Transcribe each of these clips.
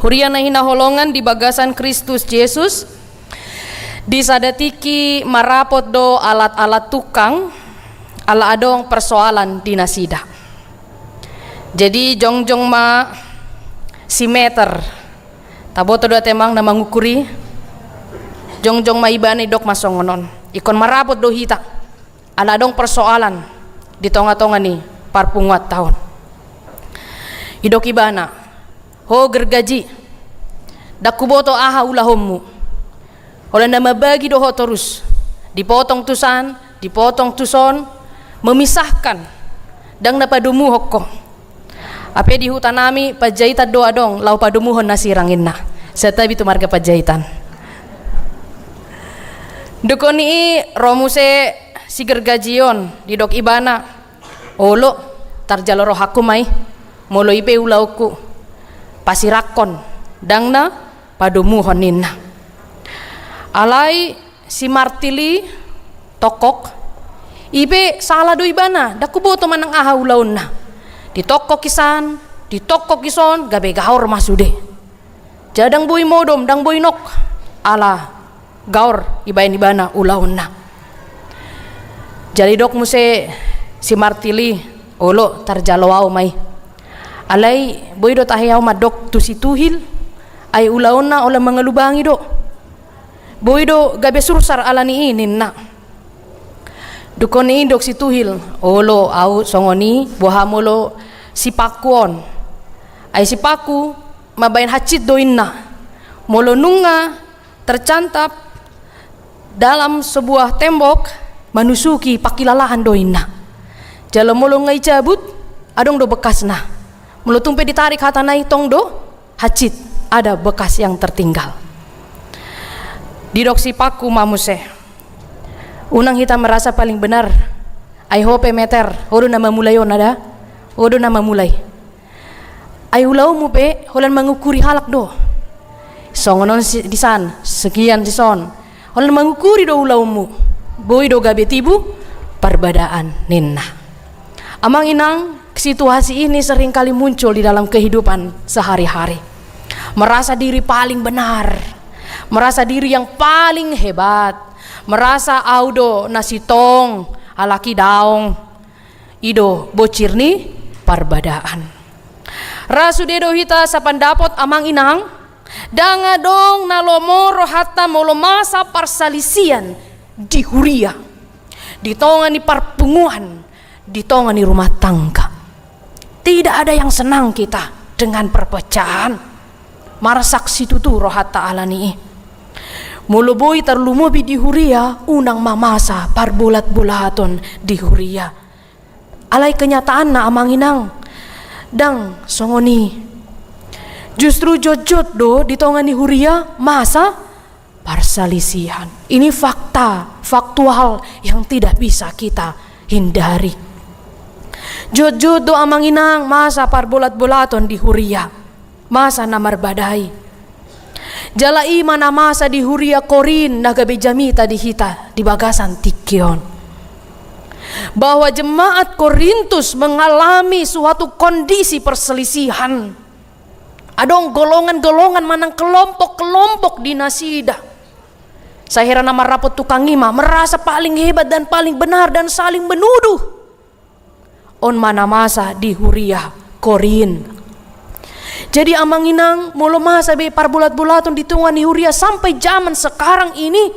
Huriana hina holongan di bagasan Kristus Yesus. Disadatiki marapot do alat-alat tukang ala adong persoalan di nasida. Jadi jongjong ma si meter taboto do temang na mangukuri jongjong ma ibani dok masongonon ikon marapot do hita ala adong persoalan di tonga-tonga ni parpungat tahun idok ibana ho gergaji dakuboto aha ulahommu oleh nama bagi doho terus dipotong tusan dipotong tuson memisahkan dang napadumu hokko ape di hutan nami pajahitan doa dong lau padumuhon nasirangin na setabi tu marga pajahitan dukoni romuse si gergajion di dok ibana olo tarjaloro hakumai molo ipe ulauku pasirakon dang na padumuhon ninna alai si martili tokok ibe salah do ibana dakuboto manang aha ulaun na ditokok kisan ditokok kison gabe gaur masude jadang boy modom dang boy nok ala gaur ibain ibana ulaun na jadi dok muse si martili olo tarjalawau mai alai boy do tahiyaw madok tu si tuhil ay ulaun na ola mangalubangi do boy do gabe sursar ala ni inin na dukoni indok si tuhil olo au songoni bohamolo si pakuon ay si paku mabain hacit doin na molo nunga tercantap dalam sebuah tembok manusuki pakilalahan doin na jalo molo ngai cabut adong do bekas na molo tumpe ditarik hatanai tong do hacit ada bekas yang tertinggal didok si paku mamuse unang kita merasa paling benar ay hope meter hodo nama mulai ada hodo nama mulai ay ulau mu pe holan mangukuri halak do songonon di san sekian di son holan mangukuri do ulau mu boy do gabe tibu perbedaan ninna amang inang situasi ini sering kali muncul di dalam kehidupan sehari-hari merasa diri paling benar merasa diri yang paling hebat merasa audo nasi tong alaki daong ido bocirni parbadaan rasu dedo hita sapandapot amang inang danga dong nalomoro hatta molo masa parsalisian di huria ditongani parpunguan ditongani rumah tangga tidak ada yang senang kita dengan perpecahan marasaksi tutu rohata alani mulu boy terlumobi di huria unang mamasa parbulat-bulaton di huria alai kenyataan na amang inang dang songoni justru jojot do ditongan di huria masa parsalisihan ini faktual yang tidak bisa kita hindari jojot do amang inang masa parbulat-bulaton di huria masa namar badai jalai mana masa di huria korin naga bejamita di hita di bagasan tikion bahwa jemaat Korintus mengalami suatu kondisi perselisihan adong golongan-golongan manang kelompok-kelompok di nasida sahira nama rapot tukang ima merasa paling hebat dan paling benar dan saling menuduh on mana masa di huria korin. Jadi amang inang mulu masa be parbulat-bulaton ditungan di huria sampai zaman sekarang ini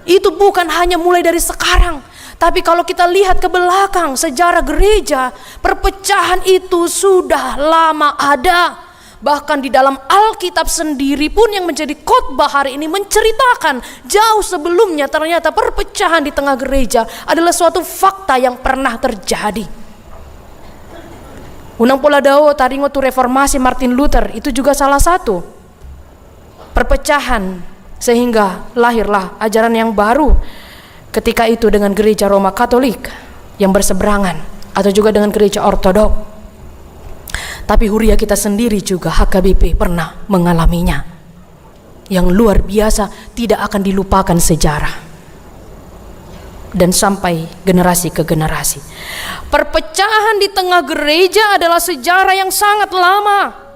itu bukan hanya mulai dari sekarang tapi kalau kita lihat ke belakang sejarah gereja perpecahan itu sudah lama ada bahkan di dalam Alkitab sendiri pun yang menjadi khotbah hari ini menceritakan jauh sebelumnya ternyata perpecahan di tengah gereja adalah suatu fakta yang pernah terjadi. Unang pola dao taringo tu reformasi Martin Luther itu juga salah satu perpecahan sehingga lahirlah ajaran yang baru ketika itu dengan gereja Roma Katolik yang berseberangan atau juga dengan gereja Ortodok. Tapi huria kita sendiri juga HKBP pernah mengalaminya yang luar biasa tidak akan dilupakan sejarah dan sampai generasi ke generasi. Perpecahan di tengah gereja adalah sejarah yang sangat lama.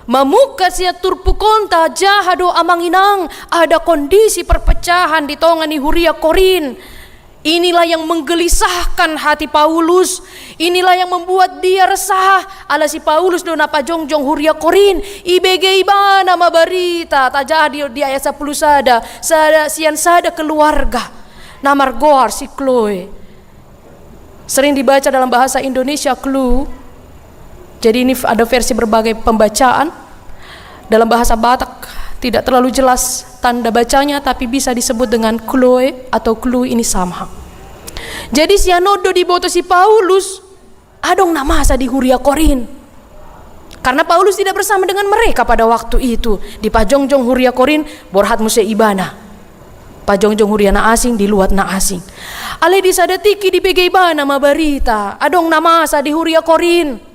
Mamuka sia turpukonta jahado amanginang, ada kondisi perpecahan di tongani Huria Korin. Inilah yang menggelisahkan hati Paulus. Inilah yang membuat dia resah. Ala si Paulus do napa jongjong Huria Korin. Ibege ibana mabarita. Tajadi di ayat 10 sada sian sada keluarga. Namar goar si Chloe. Sering dibaca dalam bahasa Indonesia Clue. Jadi ini ada versi berbagai pembacaan. Dalam bahasa Batak tidak terlalu jelas tanda bacanya, tapi bisa disebut dengan Chloe atau Clue, ini sama. Jadi si anodo di boto si Paulus adong nama asa di Huria Korin. Karena Paulus tidak bersama dengan mereka pada waktu itu. Di pajongjong Huria Korin borhat muse ibana. Pajongjong Huria na asing di luat na asing. Ale di sadatiki di pege ibana mabarita adong nama asa di Huria Korin.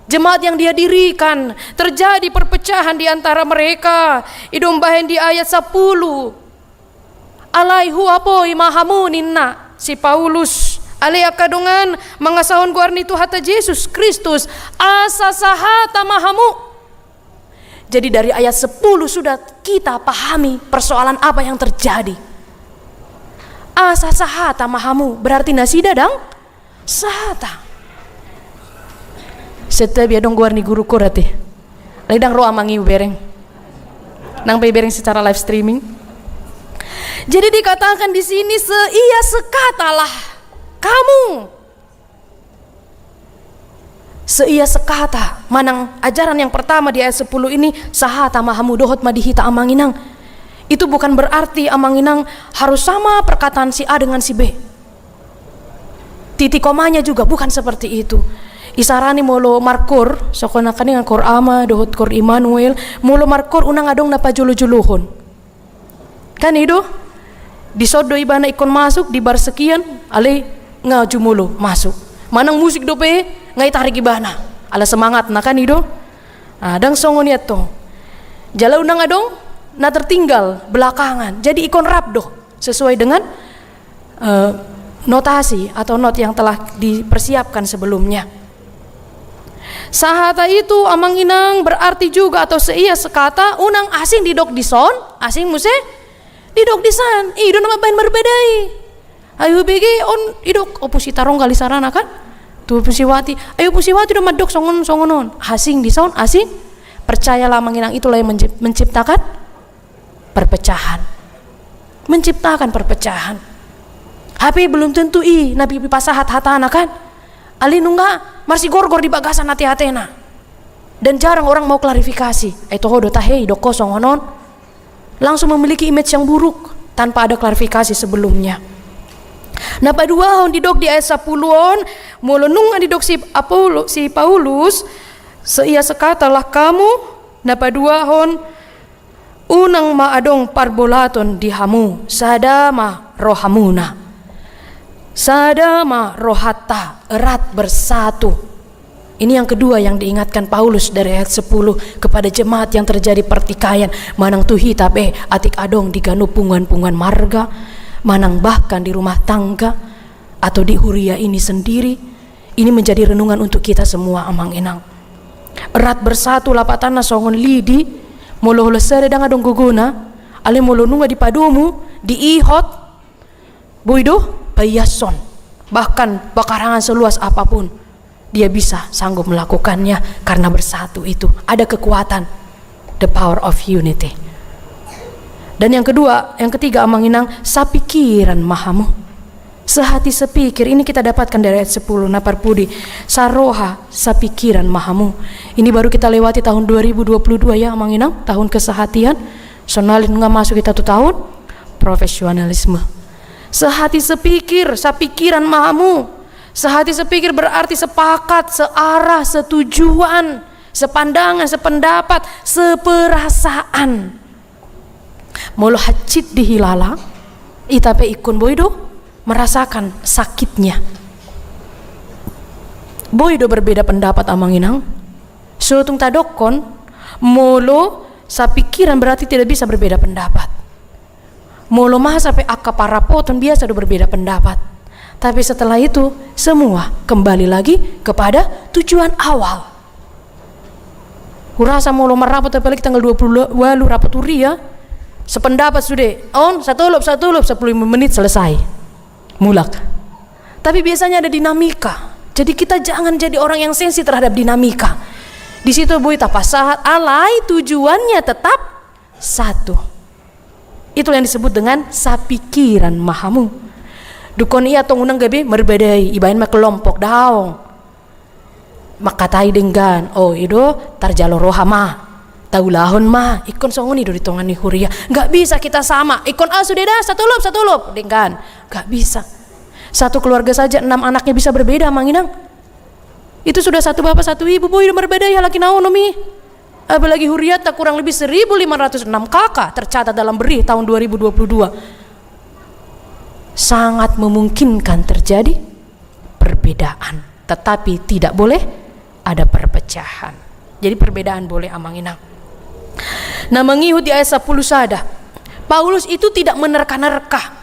Jemaat yang dia dirikan, terjadi perpecahan di antara mereka. Idong bahen di ayat 10. Alai huapoi mahamuninna si Paulus. Alai akadongan mangasahon guarni tu hata Yesus Kristus asa sahata mahamu. Jadi dari ayat 10 sudah kita pahami persoalan apa yang terjadi. Asa sahata mahamu berarti nasi dadang sahata. Setiap ya dong guarni guru kurate. Ledang roa mangi bereng. Nang bereng secara live streaming. Jadi dikatakan di sini seia sekatalah kamu. Seia sekata. Manang ajaran yang pertama di ayat 10 ini sahata mahamu dohot madihita amanginang. Itu bukan berarti amanginang harus sama perkataan si A dengan si B. Titik komanya juga bukan seperti itu. Isarani molo markor sokona kani ngakor ama dohot kor Immanuel molo markor unang adong napa julu-juluhon. Kan itu disodo ibana ikon masuk di bar sekian ale ngaju mulu masuk. Manang musik dope ngai tarik ibana. Ala semangat na kan itu. Adang songon to. Jala unang adong na tertinggal belakangan. Jadi ikon rap doh sesuai dengan notasi atau not yang telah dipersiapkan sebelumnya. Sahata itu amanginang berarti juga atau seia sekata unang asing didok dison, asing muse didok disan. Ido nama bain berbedai. Ayo bege on idok opusita rong kali sarana kan? Tu pusiwati. Ayo pusiwati do madok songon-songonon. Asing dison, asing. Percayalah amanginang itulah yang menciptakan perpecahan. Menciptakan perpecahan. Tapi belum tentu nabi pasahat hatana kan? Ali nungga masih gor-gor di bagasan hati-hatena. Dan jarang orang mau klarifikasi. Itu hodo tahei do kosong onon. Langsung memiliki image yang buruk tanpa ada klarifikasi sebelumnya. Nah padua hon didok di ayat 10-on mulu nunga didok si Paulus seia sekatalah kamu na padua hon unang maadong parbolaton di hamu sadama rohamuna. Sadama rohata erat bersatu. Ini yang kedua yang diingatkan Paulus dari ayat 10 kepada jemaat yang terjadi pertikaian. Manang tuhi tabe atik adong di ganu pungan-pungan marga, manang bahkan di rumah tangga atau di Huria ini sendiri. Ini menjadi renungan untuk kita semua amang enang. Erat bersatu lapatana songon lidi, molo lesere dang adong guguna, ale molo nunga di padumu, di ihot, boido bayason, bahkan bakarangan seluas apapun dia bisa sanggup melakukannya karena bersatu itu ada kekuatan, the power of unity. Dan yang ketiga amanginang sapikiran mahamu, sehati sepikir. Ini kita dapatkan dari ayat 10 naparpudi saroha sapikiran mahamu. Ini baru kita lewati tahun 2022 ya amanginang, tahun kesehatian. Sonalin nggak masuk kita tuh tahun profesionalisme. Sehati sepikir, sapikiran mahamu. Sehati sepikir berarti sepakat, searah, setujuan, sepandangan, sependapat, seperasaan. Molo hacit dihilala, itape ikun boido merasakan sakitnya. Boido berbeda pendapat amanginang. Sutung tadokon, molo sapikiran berarti tidak bisa berbeda pendapat. Molo mah sampai akaparapoton biasa do berbeda pendapat. Tapi setelah itu semua kembali lagi kepada tujuan awal. Kurasa mau lomar rapat apalagi tanggal 20 walu rapat uria. Sependapat sudah. On satu lop 15 menit selesai. Mulak. Tapi biasanya ada dinamika. Jadi kita jangan jadi orang yang sensi terhadap dinamika. Di situ boy tapasahat alai tujuannya tetap satu. Itu yang disebut dengan sapikiran mahamu. Dukon iya tong unang gabi merbedai ibain mak kelompok daong. Makatai dengan oh itu tarjalo rohama. Taulahon mah ikon songoni do ditongani huria. Enggak bisa kita sama. Ikon sudah dah satu lop dengan. Enggak bisa. Satu keluarga saja 6 anaknya bisa berbeda manginang. Itu sudah satu bapak satu ibu boy berbeda ya laki naonomi. Apalagi huriat tak kurang lebih 1506 kakak tercatat dalam beri tahun 2022. Sangat memungkinkan terjadi perbedaan, tetapi tidak boleh ada perpecahan. Jadi perbedaan boleh amanginang. Nah mengikut di ayat 10 sada, Paulus itu tidak menerka-nerka.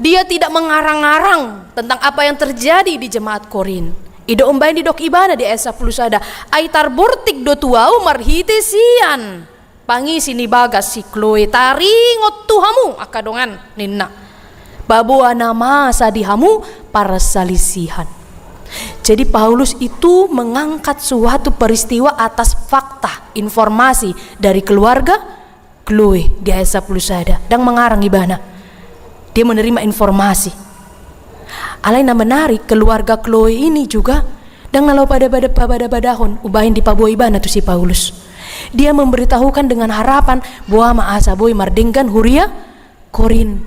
Dia tidak mengarang-arang tentang apa yang terjadi di jemaat Korin. Ido umbain di dok ibana di ayat 10 sada. Aitar bortik do tuau marhite sian. Pangisi ni bagas si Chloe taringot tuhamu akadongan ninna. Babua nama sadihamu para salisihan. Jadi Paulus itu mengangkat suatu peristiwa atas fakta, informasi dari keluarga Chloe di ayat 10 sada dan mengarang ibana. Dia menerima informasi. Alaina menarik keluarga Chloe ini juga dan lalu pada badahon ubahin di pabuai ibana tu si Paulus. Dia memberitahukan dengan harapan bahwa maasa boy mardenggan huria Korin.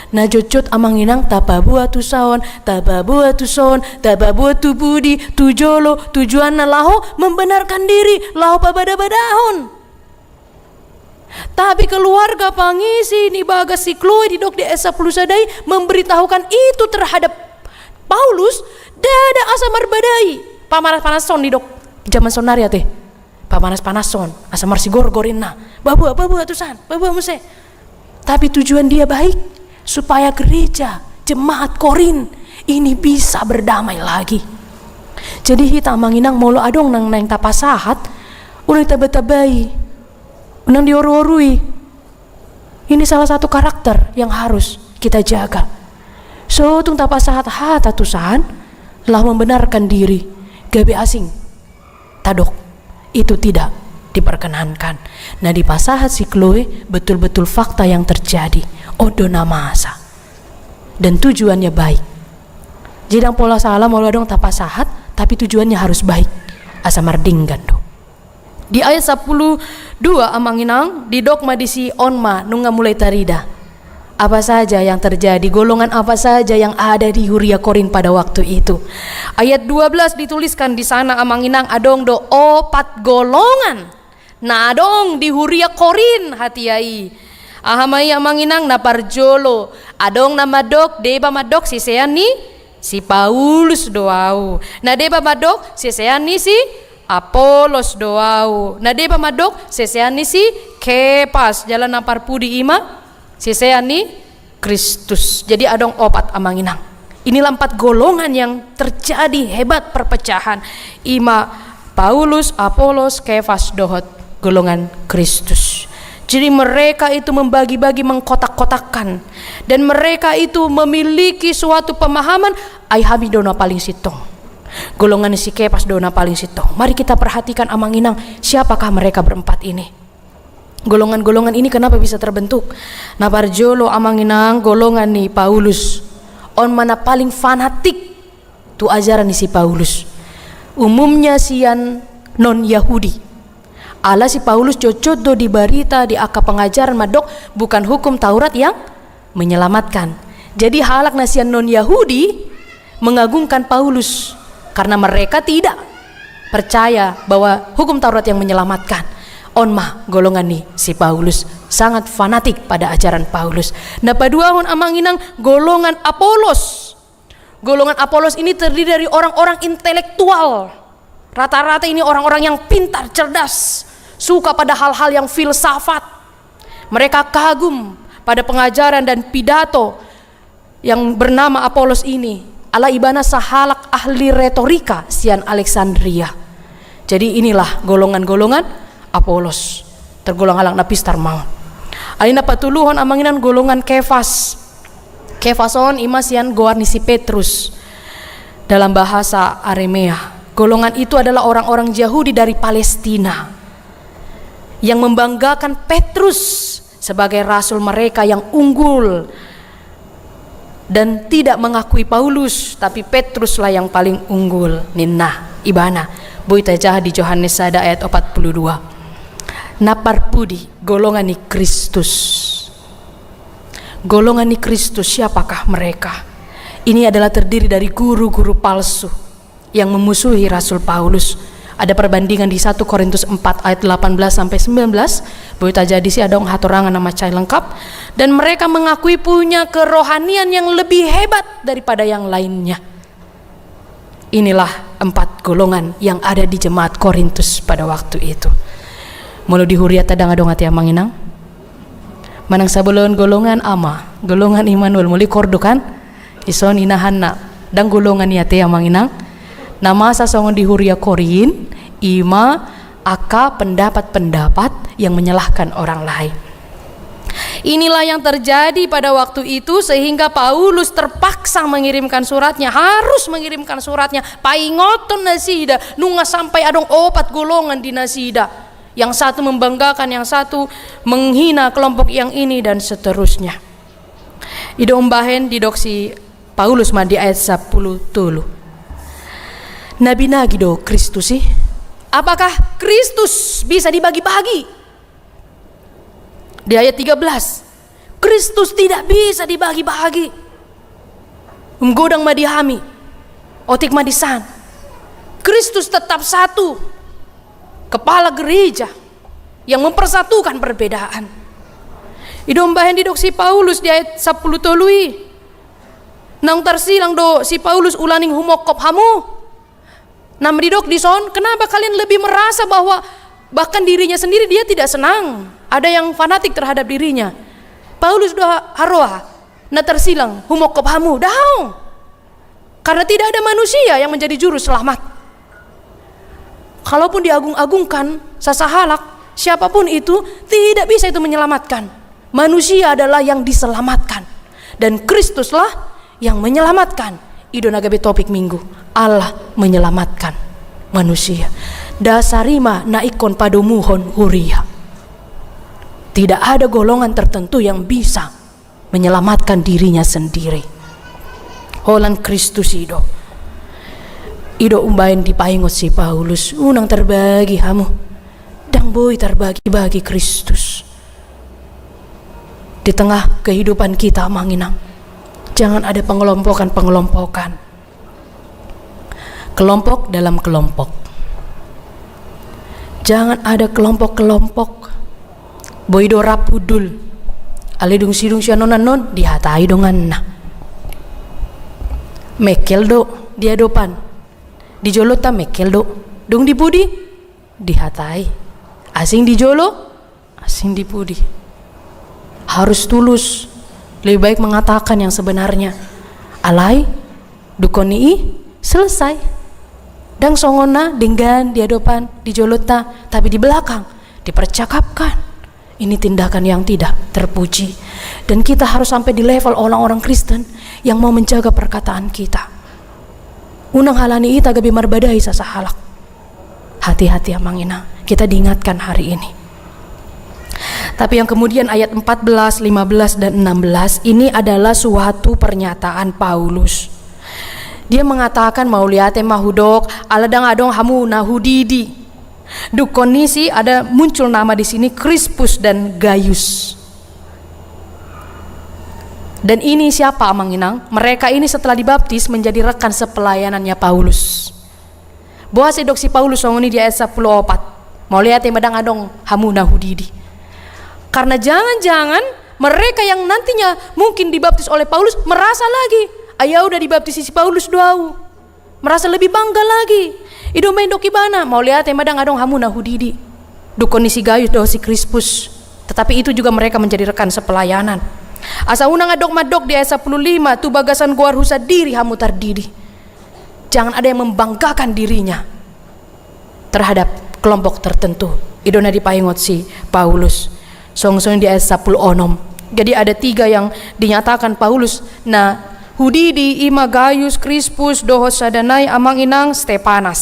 Na jojot amanginang tapabua tu saon, tapabua tu son, tapabua tu budi, tu jolo, tujuan na laho membenarkan diri, laho pabada-badahon. Tapi keluarga pangisi ni bagas si Chloe di dok di esa pelusadai memberitahukan itu terhadap Paulus dada asa marbadai. Pamanas-panason di dok zaman sonaria teh. Pamanas-panason asa marsi gor-gorin na. Babu atusan, babu muse. Tapi tujuan dia baik. Supaya gereja, jemaat Korin ini bisa berdamai lagi. Jadi kita manginang molo adong nang tapasahat, unang tabatabai, unang dioru-orui. Ini salah satu karakter yang harus kita jaga. So tung tapasahat hatatusan lah membenarkan diri, gabe asing, tadok itu tidak diperkenankan. Nah di pasahat si Chloe betul-betul fakta yang terjadi. Odona masa dan tujuannya baik. Jidang pola salah mau dong tapasahat tapi tujuannya harus baik. Asa mardinggan do. Di ayat 12 amanginang di dogma di si onma nunga mulai tarida. Apa saja yang terjadi, golongan apa saja yang ada di Huria Korin pada waktu itu. Ayat 12 dituliskan di sana amanginang adong do opat golongan. Nah adong di Huria Korin hatiai. Ahamai amanginang na parjolo adong nama dok deba madok si seani si Paulus doau na deba madok si seani si Apolos doau na deba madok si seani si Kepas jalan napar pudi ima si seani Kristus. Jadi adong opat amanginang. Inilah 4 golongan yang terjadi hebat perpecahan. Ima Paulus, Apolos, Kefas, dohot golongan Kristus. Jadi mereka itu membagi-bagi mengkotak-kotakkan dan mereka itu memiliki suatu pemahaman ai habi dona paling sitong. Golongan si Kepas dona paling sitong. Mari kita perhatikan amanginang siapakah mereka berempat ini. Golongan-golongan ini kenapa bisa terbentuk? Nah parjolo amanginang golongan nih Paulus. On mana paling fanatik tu ajaran nih si Paulus. Umumnya sian non Yahudi. Ala si Paulus cocot do di barita di aka pengajaran madok bukan hukum Taurat yang menyelamatkan. Jadi halak nasian non Yahudi mengagungkan Paulus karena mereka tidak percaya bahwa hukum Taurat yang menyelamatkan. Onmah golongan nih si Paulus sangat fanatik pada ajaran Paulus. Nah paduahon amanginang golongan Apolos. Golongan Apolos ini terdiri dari orang-orang intelektual. Rata-rata ini orang-orang yang pintar, cerdas, suka pada hal-hal yang filsafat. Mereka kagum pada pengajaran dan pidato yang bernama Apolos ini. Ala ibana sahalak ahli retorika sian Alexandria. Jadi inilah golongan-golongan Apolos. Tergolong halak napis tarmaon. Alina patuluhon amanginan golongan Kefas. Kefason imasian goarnisi Petrus. Dalam bahasa Aramea. Golongan itu adalah orang-orang Yahudi dari Palestina yang membanggakan Petrus sebagai rasul mereka yang unggul dan tidak mengakui Paulus, tapi Petruslah yang paling unggul. Ninna ibana boita jaha di Yohanes 1 ayat 42. Naparpudi golongan ni Kristus. Golongan ni Kristus, siapakah mereka? Ini adalah terdiri dari guru-guru palsu yang memusuhi Rasul Paulus. Ada perbandingan di 1 Korintus 4 ayat 18 sampai 19. Boita jadi si ada hatorangan nama cai lengkap, dan mereka mengakui punya kerohanian yang lebih hebat daripada yang lainnya. Inilah 4 golongan yang ada di jemaat Korintus pada waktu itu. Mulu dihuriat tadang adong hati amanginang. Manang sabulon golongan ama, golongan Immanuel muli kordo kan? Ison inahanna dan golongan yate amanginang. Nama sasongon di Huria Korin, ima aka pendapat-pendapat yang menyalahkan orang lain. Inilah yang terjadi pada waktu itu sehingga Paulus terpaksa mengirimkan suratnya, harus mengirimkan suratnya. Paingoton nasida, nunga sampai adong 4 golongan di nasida. Yang satu membanggakan, yang satu menghina kelompok yang ini dan seterusnya. Ido umbahen didoksi Paulus di ayat 10 tulu. Nabi nagido Kristus sih. Apakah Kristus bisa dibagi-bagi? Di ayat 13. Kristus tidak bisa dibagi-bagi. Mgodang madihami. Otik madisan. Kristus tetap satu. Kepala gereja yang mempersatukan perbedaan. Idombahen didok si Paulus di ayat 10 tolui. Nang tersilang do si Paulus ulaning humokop hamu. Nah mendidok di son, kenapa kalian lebih merasa bahwa bahkan dirinya sendiri dia tidak senang? Ada yang fanatik terhadap dirinya. Paulus doa haroa, nah tersilang humokop hamu, daung. Karena tidak ada manusia yang menjadi juru selamat. Kalaupun diagung-agungkan, sasahalak, siapapun itu tidak bisa itu menyelamatkan. Manusia adalah yang diselamatkan. Dan Kristuslah yang menyelamatkan. Ido nagabe topik minggu, Allah menyelamatkan manusia. Dasarima naikon padomuhon huria. Tidak ada golongan tertentu yang bisa menyelamatkan dirinya sendiri. Holan Kristus ido umbain dipaingot si Paulus, unang terbagi hamu, dang boy terbagi-bagi Kristus. Di tengah kehidupan kita manginang, jangan ada pengelompokan. Kelompok dalam kelompok. Jangan ada kelompok-kelompok. Boido rapudul. Alidung sidung sianonan non dihatai dongan na. Mekel do dia dopan. Di jolo ta mekel do. Dung di budi dihatai. Asing di jolo, asing di budi. Harus tulus. Lebih baik mengatakan yang sebenarnya. Alai dukoni selesai. Dang songona dengan di hadapan di jolota, tapi di belakang dipercakapkan. Ini tindakan yang tidak terpuji. Dan kita harus sampai di level orang-orang Kristen yang mau menjaga perkataan kita. Unang halani ita gabi marbadai sasahalak. Hati-hati amangina, kita diingatkan hari ini. Tapi yang kemudian ayat 14, 15 dan 16 ini adalah suatu pernyataan Paulus. Dia mengatakan mauliate mahudok aladang adong hamu nahudidi. Duk kondisi ada muncul nama di sini Crispus dan Gaius. Dan ini siapa amanginang? Mereka ini setelah dibaptis menjadi rekan sepelayanannya Paulus. Boas edok si Paulus songoni di ayat 14. Mauliate madang adong hamu nahudidi. Karena jangan-jangan mereka yang nantinya mungkin dibaptis oleh Paulus merasa lagi, ayah udah dibaptis si Paulus doau, merasa lebih bangga lagi. Ido main doki bana, mau lihat madang adong hamu nahudidi. Dukon si Gaius do si Crispus. Tetapi itu juga mereka menjadi rekan sepelayanan. Asa unang adok madok di ayat 15, tu bagasan guar husa diri hamu tardidi. Jangan ada yang membanggakan dirinya. terhadap kelompok tertentu. Idona dipaingot si Paulus. Song-song di ayat 10 onom. Jadi ada 3 yang dinyatakan Paulus. Nah, hudidi ima Gaius, Crispus, dohos sadanai amang inang Stepanas.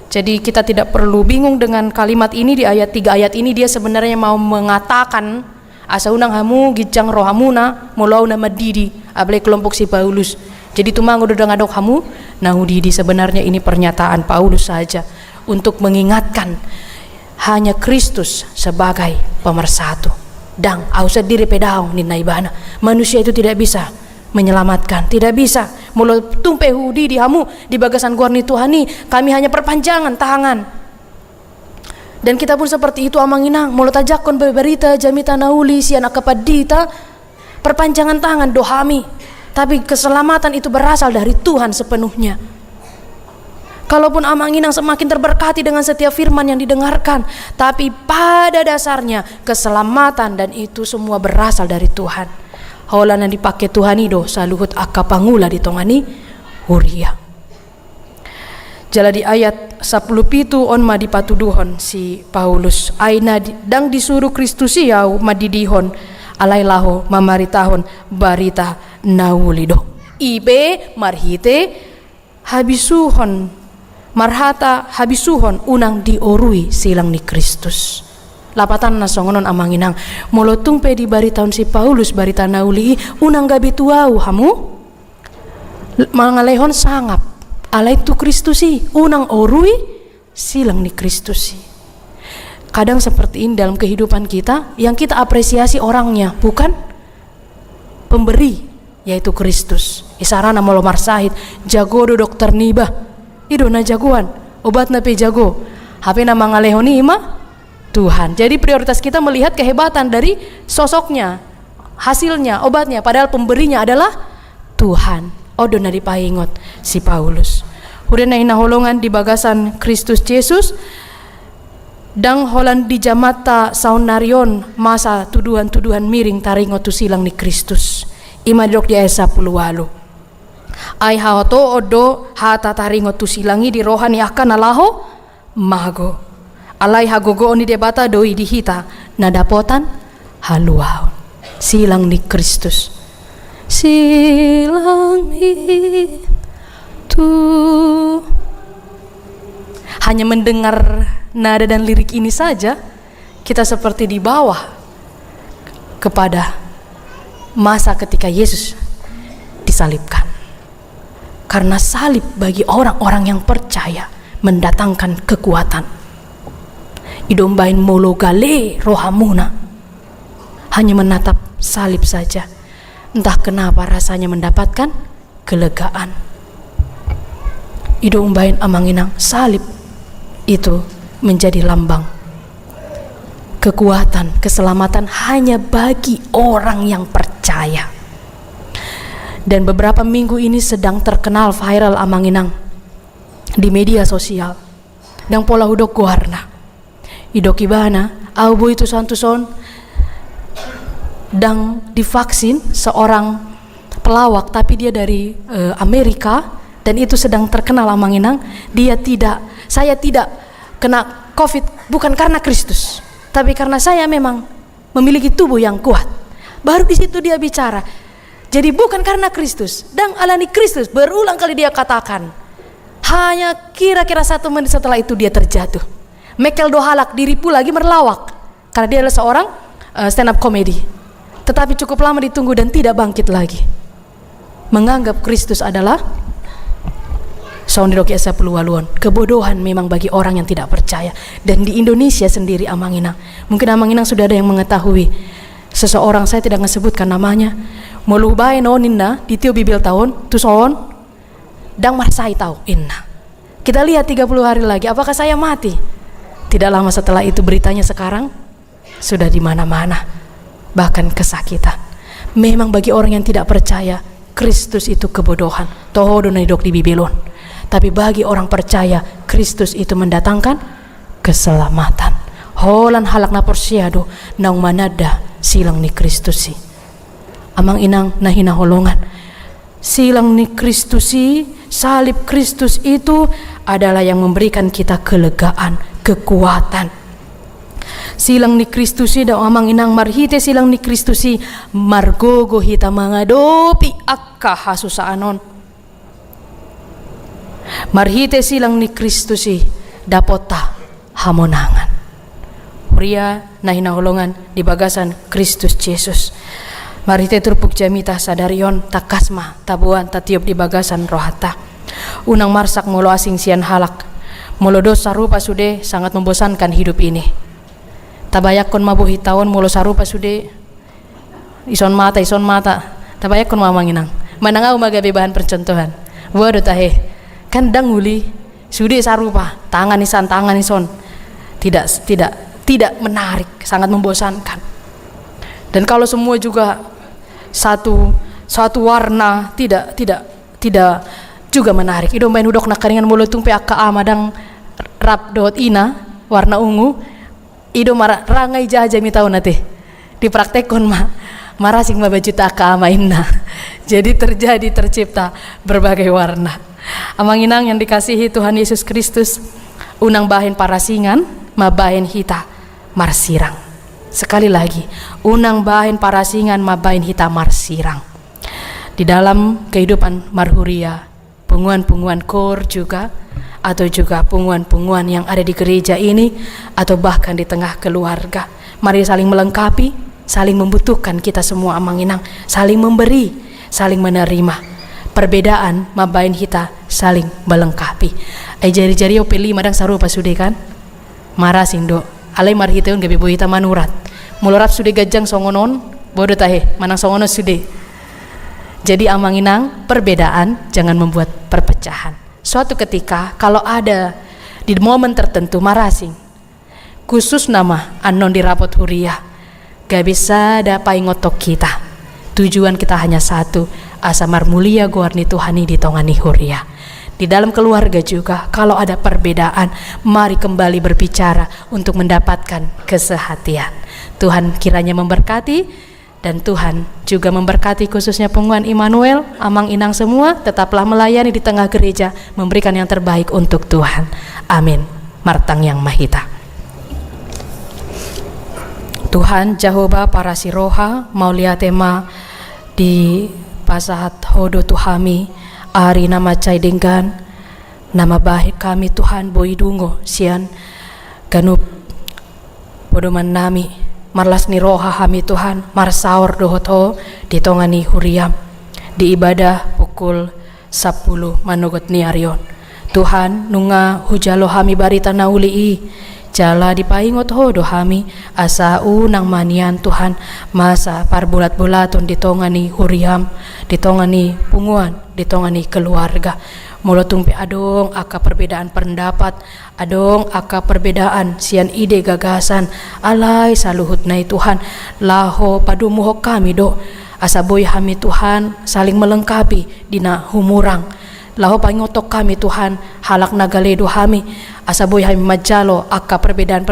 Jadi kita tidak perlu bingung dengan kalimat ini. Di ayat 3 ayat ini dia sebenarnya mau mengatakan asa unang hamu gijang rohamuna mulau nama didi ablay kelompok si Paulus. Jadi tumang udah ngadok hamu. Nah hudidi sebenarnya ini pernyataan Paulus saja untuk mengingatkan hanya Kristus sebagai pemersatu. Dan ausa diri pedaung nina ibana. Manusia itu tidak bisa menyelamatkan, tidak bisa. Mula tumpe hudi di hamu di bagasan gorni Tuhani, kami hanya perpanjangan tangan. Dan kita pun seperti itu amang inang. Mula tajakon berita jamita nauli siana kepadita perpanjangan tangan dohami. Tapi keselamatan itu berasal dari Tuhan sepenuhnya. Kalaupun amang inang semakin terberkati dengan setiap firman yang didengarkan, tapi pada dasarnya keselamatan dan itu semua berasal dari Tuhan. Holan yang dipakai Tuhan itu saluhut akapangula ditongani huria. Jala di ayat 10 pitu on madipatuduhon si Paulus. Aina dang disuruh Kristus yau madidihon alailaho mamaritahon barita naulido. Ibe marhite habisuhon marhata habisuhon unang diorui silang ni Kristus. Lapatan na songonon amang inang molotung pe di baritaon si Paulus barita nauli unang gabi tuau hamu mangalehon sangap alai tu Kristusi unang orui silang ni Kristusi. Kadang seperti ini dalam kehidupan kita, yang kita apresiasi orangnya bukan pemberi, yaitu Kristus. Isarana molo marsahid jago do dokter niba idona jagoan, obat nape jago. HP nama ngalehoni ima Tuhan. Jadi prioritas kita melihat kehebatan dari sosoknya, hasilnya, obatnya, padahal pemberinya adalah Tuhan. Odona dipaingot si Paulus. Hudena ina holongan di bagasan Kristus Yesus. Dang holan di jamata saunarion masa tuduhan-tuduhan miring taringot tu silang ni Kristus. Ima dok di ayat 10 walu. Ai haoto odo hata taringot tu silangi di rohani akan alaho mago alai hagogo oni debata doi dihita nadapotan haluaon silang ni Kristus silang itu. Hanya mendengar nada dan lirik ini saja kita seperti di bawah kepada masa ketika Yesus disalibkan. Karena salib bagi orang-orang yang percaya mendatangkan kekuatan. Idombain mologale rohamuna. Hanya menatap salib saja, entah kenapa rasanya mendapatkan kelegaan. Idombain amanginang salib itu menjadi lambang kekuatan, keselamatan hanya bagi orang yang percaya. Dan beberapa minggu ini sedang terkenal viral amanginang di media sosial. Dan pola hudok guarna. Idokibana, aubu itu santuson dan divaksin seorang pelawak tapi dia dari Amerika dan itu sedang terkenal amanginang. Saya tidak kena COVID bukan karena Kristus, tapi karena saya memang memiliki tubuh yang kuat. Baru di situ dia bicara. Jadi bukan karena Kristus dan alani Kristus, berulang kali dia katakan. Hanya kira-kira 1 menit setelah itu dia terjatuh. Mekel dohalak diri pula lagi merlawak karena dia adalah seorang stand up comedy. Tetapi cukup lama ditunggu dan tidak bangkit lagi. Menganggap Kristus adalah Saundiro Kiasa Pelualuan. Kebodohan memang bagi orang yang tidak percaya. Dan di Indonesia sendiri amanginang, mungkin amanginang sudah ada yang mengetahui seseorang, saya tidak ngesebutkan namanya, moluh bae noninna di tiu bibil tahun tu soon dang marsai tahu inna. Kita lihat 30 hari lagi apakah saya mati. Tidak lama setelah itu beritanya sekarang sudah di mana-mana, bahkan kesakitan. Memang bagi orang yang tidak percaya Kristus itu kebodohan. Toho donai dok di Bibilon. Tapi bagi orang percaya Kristus itu mendatangkan keselamatan. Holan halak na porsiado naung manada silang ni Kristusi. Amang inang nahina holongan silang ni Kristusi salib Kristus itu adalah yang memberikan kita kelegaan, kekuatan. Silang ni Kristusi da amang inang marhite silang ni Kristusi margogo hita mangadopi akka hasusaanon. Marhite silang ni Kristusi dapota hamonangan. Huria na hinahulungan di bagasan Kristus Yesus. Marhite turpuk jamita sadarion takasma tabuan tatiup di bagasan rohata. Unang marsak mulo asing sian halak. Mulo dosa rupa sude sangat membosankan hidup ini. Tabayak kon mabuhi tawon mulo sarupa sude ison mata tabayak kon mamanginang manangau magabe bahan percontohan waduh tahe kan danguli sude sarupa tangan ison tidak menarik, sangat membosankan. Dan kalau semua juga satu warna tidak juga menarik. Ido main udok nak karingan mulo tung pe akka amadang rap dot ina warna ungu ido rangai jaja mi tahu nate dipraktekon marasing baju taka mainna. Jadi tercipta berbagai warna. Amanginang yang dikasihi Tuhan Yesus Kristus, unang bahin parasingan mabahin hita marsirang. Sekali lagi, unang bahin parasingan mabahin hita marsirang. Di dalam kehidupan marhuria, punguan-punguan kor juga atau juga punguan-punguan yang ada di gereja ini atau bahkan di tengah keluarga, mari saling melengkapi, saling membutuhkan kita semua amanginang, saling memberi, saling menerima. Perbedaan mabain kita saling melengkapi. Jari-jari opeli madang sarupa sude kan? Marasing do. Alai marhiteun gabi bo hita manurat. Mulorap sude gajang songonon, bodo tahe manang songonon sude. Jadi amanginang, perbedaan jangan membuat perpecahan. Suatu ketika kalau ada di momen tertentu marasing khusus nama anon di rapot huria gak bisa dapai ngotok kita, tujuan kita hanya satu, asamar mulia guarni Tuhani di tongani huria. Di dalam keluarga juga kalau ada perbedaan, mari kembali berbicara untuk mendapatkan kesehatian. Tuhan kiranya memberkati. Dan Tuhan juga memberkati khususnya Punguan Immanuel, amang inang semua, tetaplah melayani di tengah gereja, memberikan yang terbaik untuk Tuhan. Amin. Martang yang mahita. Tuhan Jehovah para siroha mau lihatema di pasahat hodo tuhami ari nama cai denggan nama baik kami Tuhan boidungo sian ganup bodoman nami marlas ni roha hami Tuhan marsaur dohoto ditongani huriam di ibadah pukul 10 manugot ni arion. Tuhan nunga hujalo hami barita naulii jala dipaingot ho dohami asa unang manian Tuhan masa parbulat-bulaton ditongani huriam, ditongani punguan, ditongani keluarga. Molotung pe adong aka perbedaan pendapat, adong aka perbedaan sian ide gagasan, alai saluhut nai Tuhan laho padumuho kami do asa boy hami Tuhan saling melengkapi dina humurang. Laho pangotok kami Tuhan halak nagaledo hami asa boy hami majalo aka perbedaan